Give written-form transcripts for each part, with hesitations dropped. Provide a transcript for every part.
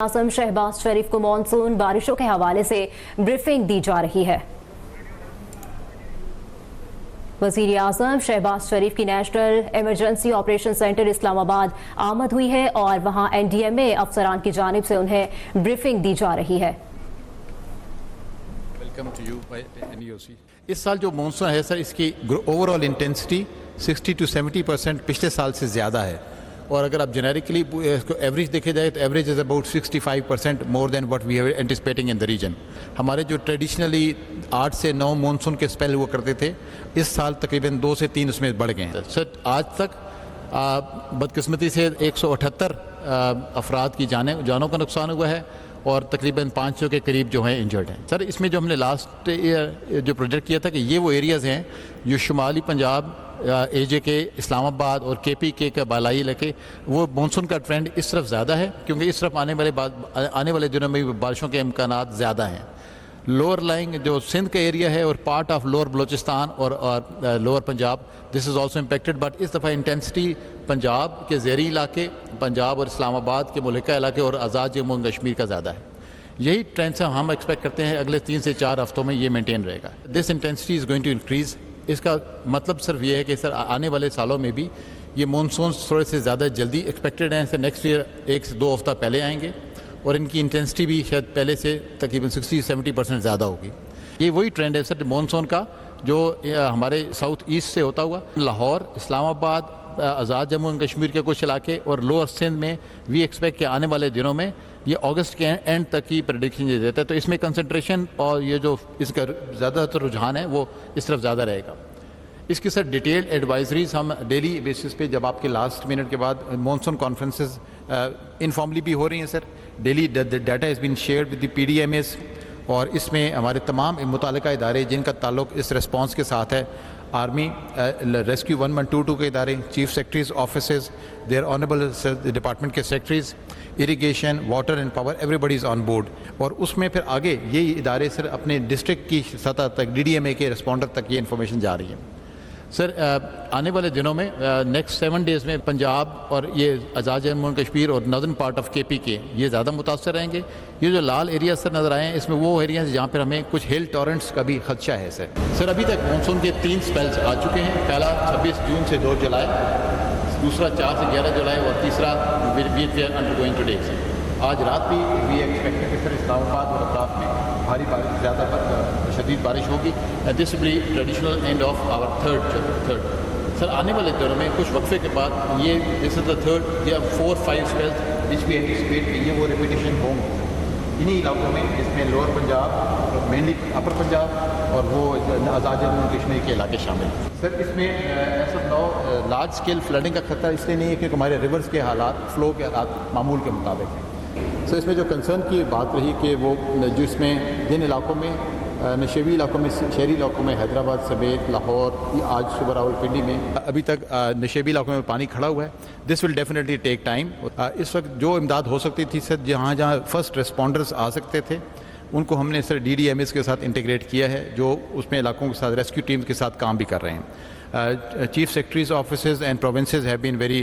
اعظم شہباز شریف کو مانسون بارشوں کے حوالے سے بریفنگ دی جا رہی ہے۔ وزیر اعظم شہباز شریف کی نیشنل ایمرجنسی آپریشن سینٹر اسلام آباد آمد ہوئی ہے اور وہاں این ڈی ایم اے افسران کی جانب سے انہیں بریفنگ دی جا رہی ہے۔ Welcome to you NEOC۔ اس سال جو مانسون ہے سر، اس کی اوور آل انٹینسٹی 60 to 70% پچھلے سال سے زیادہ ہے، اور اگر آپ جنیرکلی اس کو ایوریج دیکھے جائے تو average is about 65% more than what we have anticipating in the region. ہمارے جو ٹریڈیشنلی 8 سے 9 مانسون کے اسپیل ہوا کرتے تھے، اس سال تقریباً 2 سے 3 اس میں بڑھ گئے ہیں۔ سر آج تک بدقسمتی سے 178 افراد کی جانوں کا نقصان ہوا ہے اور تقریباً 500 کے قریب جو ہیں انجرڈ ہیں۔ سر اس میں جو ہم نے لاسٹ ایئر جو پروجیکٹ کیا تھا کہ یہ وہ ایریاز ہیں جو شمالی پنجاب، اے جے کے، اسلام آباد اور کے پی کے بالائی علاقے، وہ مانسون کا ٹرینڈ اس طرف زیادہ ہے کیونکہ اس طرف آنے والے دنوں میں بارشوں کے امکانات زیادہ ہیں۔ لوور لائنگ جو سندھ کا ایریا ہے اور پارٹ آف لوور بلوچستان اور lower Punjab, this is also impacted, but اس دفعہ انٹینسٹی پنجاب کے زیریں علاقے، پنجاب اور اسلام آباد کے ملکہ علاقے اور آزاد جموں و کشمیر کا زیادہ ہے۔ یہی ٹرینڈ سے ہم ایکسپیکٹ کرتے ہیں اگلے 3 سے 4 ہفتوں میں یہ مینٹین رہے گا۔ This intensity is going to increase. اس کا مطلب صرف یہ ہے کہ سر آنے والے سالوں میں بھی یہ مانسونس تھوڑے سے زیادہ جلدی ایکسپیکٹڈ ہیں۔ سر نیکسٹ ایئر 1 سے 2 ہفتہ پہلے آئیں گے اور ان کی انٹینسٹی بھی شاید پہلے سے تقریباً 60-70% زیادہ ہوگی۔ یہ وہی ٹرینڈ ہے سر مانسون کا جو ہمارے ساؤتھ ایسٹ سے ہوتا ہوا لاہور، اسلام آباد، آزاد جموں و کشمیر کے کچھ علاقے اور لوور سندھ میں وی ایکسپیکٹ کہ آنے والے دنوں میں یہ اگست کے اینڈ تک کی پریڈکشن یہ دیتا ہے، تو اس میں کنسنٹریشن اور یہ جو اس کا زیادہ تر رجحان ہے وہ اس طرف زیادہ رہے گا۔ اس کی سر ڈیٹیلڈ ایڈوائزریز ہم ڈیلی بیسس پہ، جب آپ کے لاسٹ منٹ کے بعد مانسون کانفرنسز انفارملی بھی ہو رہی ہیں sir, daily data is been shared with the PDMAs، اور اس میں ہمارے تمام متعلقہ ادارے جن کا تعلق اس ریسپانس کے ساتھ ہے، آرمی، ریسکیو 1122 کے ادارے، chief secretaries offices, their honourable department کے secretaries, irrigation, water and power, everybody is on board, اور اس میں پھر آگے یہ ادارے سر اپنے ڈسٹرکٹ کی سطح تک DDMA کے رسپونڈر تک یہ انفارمیشن جا رہی ہے۔ سر آنے والے دنوں میں نیکسٹ 7 ڈیز میں پنجاب اور یہ آزاد جموں و کشمیر اور ناردرن پارٹ آف KP کے یہ زیادہ متاثر رہیں گے۔ یہ جو لال ایریاز سر نظر آئے ہیں، اس میں وہ ایریاز جہاں پر ہمیں کچھ ہل ٹورنٹس کا بھی خدشہ ہے سر ابھی تک مانسون کے 3 اسپیلز آ چکے ہیں۔ پہلا 26 جون سے 2 جولائی، دوسرا 4 سے 11 جولائی اور تیسرا آج رات بھی وی ایکسپیکٹ کہ سر اسلام آباد اور اطراف میں بھاری بارش، زیادہ شدید بارش ہوگی۔ This will be traditional end of our third. Sir آنے والے دنوں میں کچھ وقفے کے بعد یہ دس از دا تھرڈ، یہ 4-5 اسپیلز وچ وی اینٹیسپیٹ کہ یہ وہ ریپیٹیشن ہوں گے انہی علاقوں میں، جس میں لوور پنجاب، مینلی اپر پنجاب اور وہ آزاد جموں و کشمیر کے علاقے شامل ہیں۔ سر اس میں as of now large scale flooding کا خطرہ اس لیے نہیں ہے کہ ہمارے ریورس کے حالات، فلو کے حالات معمول کے مطابق ہیں۔ سر اس میں جو کنسرن کی بات رہی کہ وہ جو اس میں جن علاقوں میں نشیبی علاقوں میں، شہری علاقوں میں، حیدرآباد سمیت لاہور، آج صبح راولپنڈی میں ابھی تک نشیبی علاقوں میں پانی کھڑا ہوا ہے، دس ول ڈیفینیٹلی ٹیک ٹائم۔ اس وقت جو امداد ہو سکتی تھی سر، جہاں فرسٹ رسپونڈرز آ سکتے تھے ان کو ہم نے سر DDMAs کے ساتھ انٹیگریٹ کیا ہے، جو اس میں علاقوں کے ساتھ ریسکیو ٹیم کے ساتھ کام بھی کر رہے ہیں۔ Chief Secretaries offices and provinces have been very,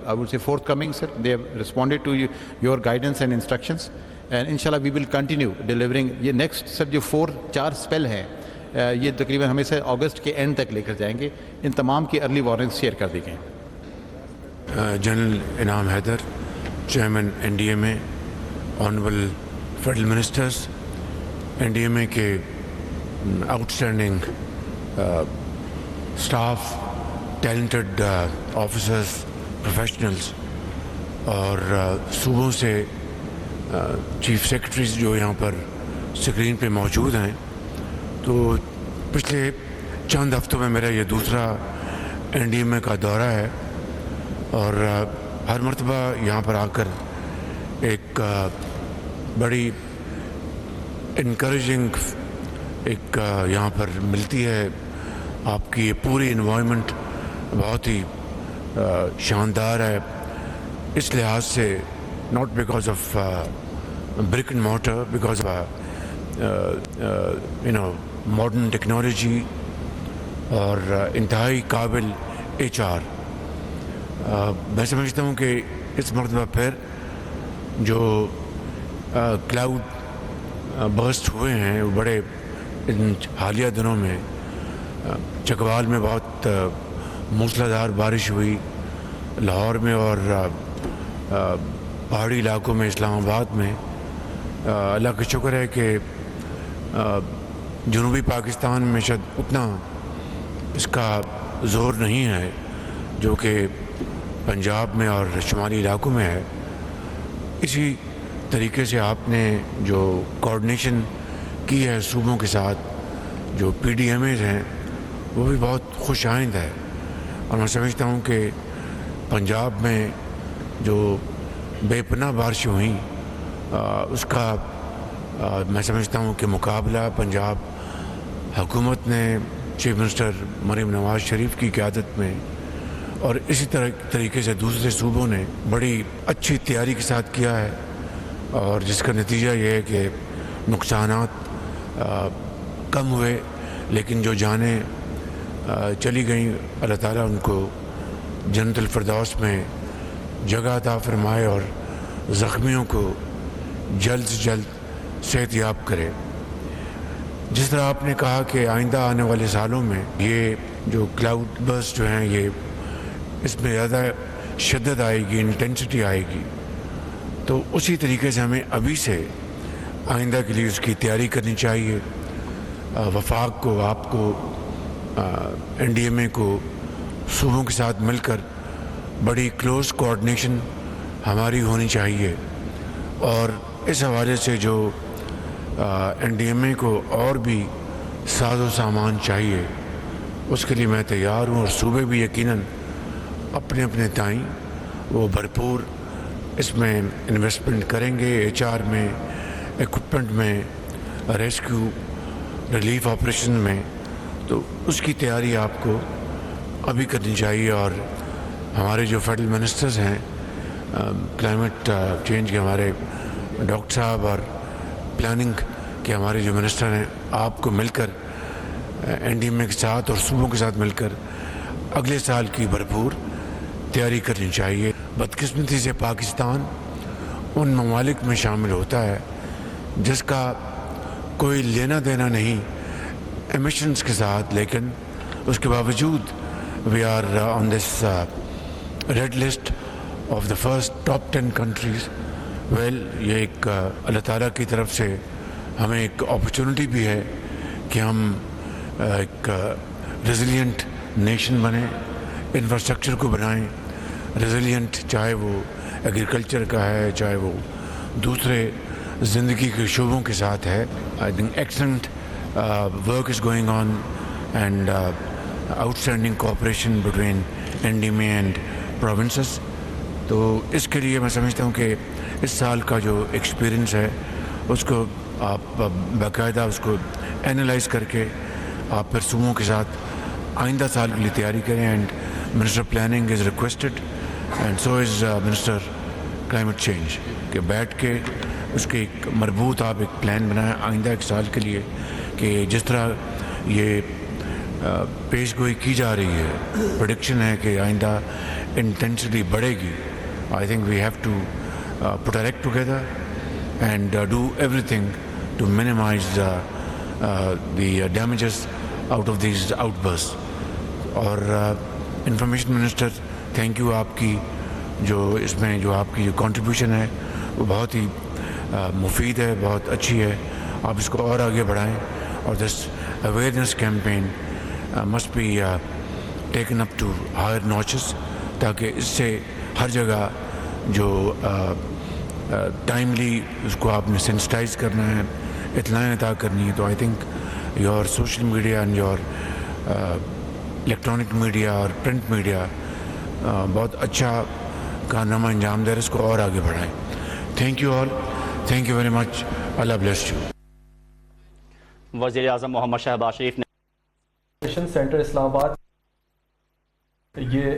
I would say, forthcoming, sir. They have responded to your guidance and instructions, and inshallah we will continue delivering. یہ next sir جو 4-4 spell ہے، یہ تقریباً ہمیں سے اگست کے اینڈ تک لے کر جائیں گے۔ ان تمام کی ارلی وارننگس شیئر کر دی گئیں۔ General Inam Haider, chairman NDMA، honourable federal ministers, NDMA کے outstanding staff, talented officers, professionals, اور صوبوں سے چیف سیکرٹریز جو یہاں پر اسکرین پہ موجود ہیں، تو پچھلے چند ہفتوں میں میرا یہ دوسرا NDMA کا دورہ ہے، اور ہر مرتبہ یہاں پر آ کر ایک بڑی انکریجنگ ایک یہاں پر ملتی ہے۔ آپ کی یہ پوری انوائرمنٹ بہت ہی شاندار ہے اس لحاظ سے، not because of brick and mortar, because of modern technology اور انتہائی قابل HR۔ میں سمجھتا ہوں کہ اس مرتبہ پھر جو کلاؤڈ برسٹ ہوئے ہیں وہ بڑے ان حالیہ دنوں میں چکوال میں بہت موسلادھار بارش ہوئی، لاہور میں اور پہاڑی علاقوں میں، اسلام آباد میں۔ اللہ کا شکر ہے کہ جنوبی پاکستان میں شاید اتنا اس کا زور نہیں ہے جو کہ پنجاب میں اور شمالی علاقوں میں ہے۔ اسی طریقے سے آپ نے جو کوآرڈینیشن کی ہے صوبوں کے ساتھ، جو پی ڈی ایم ایز ہیں، وہ بھی بہت خوش آئند ہے، اور میں سمجھتا ہوں کہ پنجاب میں جو بے پناہ بارشیں ہوئیں اس کا میں سمجھتا ہوں کہ مقابلہ پنجاب حکومت نے چیف منسٹر مریم نواز شریف کی قیادت میں اور اسی طریقے سے دوسرے صوبوں نے بڑی اچھی تیاری کے ساتھ کیا ہے، اور جس کا نتیجہ یہ ہے کہ نقصانات کم ہوئے، لیکن جو جانیں چلی گئیں اللہ تعالیٰ ان کو جنت الفردوس میں جگہ عطا فرمائے اور زخمیوں کو جلد سے جلد صحت یاب کرے۔ جس طرح آپ نے کہا کہ آئندہ آنے والے سالوں میں یہ جو کلاؤڈ برسٹ جو ہیں یہ اس میں زیادہ شدت آئے گی، انٹینسٹی آئے گی، تو اسی طریقے سے ہمیں ابھی سے آئندہ کے لیے اس کی تیاری کرنی چاہیے۔ وفاق کو، آپ کو، این ڈی ایم اے کو، صوبوں کے ساتھ مل کر بڑی کلوز کوآرڈینیشن ہماری ہونی چاہیے، اور اس حوالے سے جو این ڈی ایم اے کو اور بھی ساز و سامان چاہیے اس کے لیے میں تیار ہوں، اور صوبے بھی یقیناً اپنے اپنے تائیں وہ بھرپور اس میں انویسٹمنٹ کریں گے، ایچ آر میں، ایکوپمنٹ میں، ریسکیو ریلیف آپریشن میں، تو اس کی تیاری آپ کو ابھی کرنی چاہیے۔ اور ہمارے جو فیڈرل منسٹرز ہیں کلائمیٹ چینج کے، ہمارے ڈاکٹر صاحب، اور پلاننگ کے ہمارے جو منسٹر ہیں، آپ کو مل کر این ڈی ایم اے کے ساتھ اور صوبوں کے ساتھ مل کر اگلے سال کی بھرپور تیاری کرنی چاہیے۔ بدقسمتی سے پاکستان ان ممالک میں شامل ہوتا ہے جس کا کوئی لینا دینا نہیں ایمیشنز کے ساتھ، لیکن اس کے باوجود we are on this red list of the first top 10 countries. Well, یہ ایک اللہ تعالیٰ کی طرف سے ہمیں ایک اپرچونٹی بھی ہے کہ ہم ایک ریزیلینٹ نیشن بنیں، انفراسٹرکچر کو بنائیں ریزیلینٹ، چاہے وہ ایگریکلچر کا ہے، چاہے وہ دوسرے زندگی کے شعبوں کے ساتھ ہے۔ I think excellent work is going on and outstanding cooperation between N D M A and provinces. تو اس کے لیے میں سمجھتا ہوں کہ اس سال کا جو ایکسپیرئنس ہے اس کو آپ باقاعدہ اس کو اینالائز کر کے آپ پھر صوبوں کے ساتھ آئندہ سال کے لیے تیاری کریں۔ And minister planning is requested and so is minister climate change, کہ بیٹھ کے اس کے ایک مربوط آپ ایک پلان بنائیں آئندہ ایک سال کے لیے، کہ جس طرح یہ پیش گوئی کی جا رہی ہے، پریڈکشن ہے کہ آئندہ انٹینسٹی بڑھے گی۔ I think we have to put our act together and do everything to minimize the damages out of these outbursts. اور انفارمیشن منسٹر، تھینک یو، آپ کی جو اس میں جو آپ کی جو کنٹریبیوشن ہے وہ بہت ہی مفید ہے، بہت اچھی ہے، آپ اس کو اور آگے بڑھائیں، اور this awareness campaign must be taken up to higher notches, تاکہ اس سے ہر جگہ جو ٹائملی اس کو آپ نے سینسٹائز کرنا ہے، اطلاعیں عطا کرنی ہے۔ تو I think your social media and your electronic media اور پرنٹ میڈیا بہت اچھا کارنامہ انجام دے رہے، اس کو اور آگے بڑھائیں۔ Thank you all, thank you very much, Allah bless you. وزیر اعظم محمد شہباز شریف نے سینٹر اسلام آباد یہ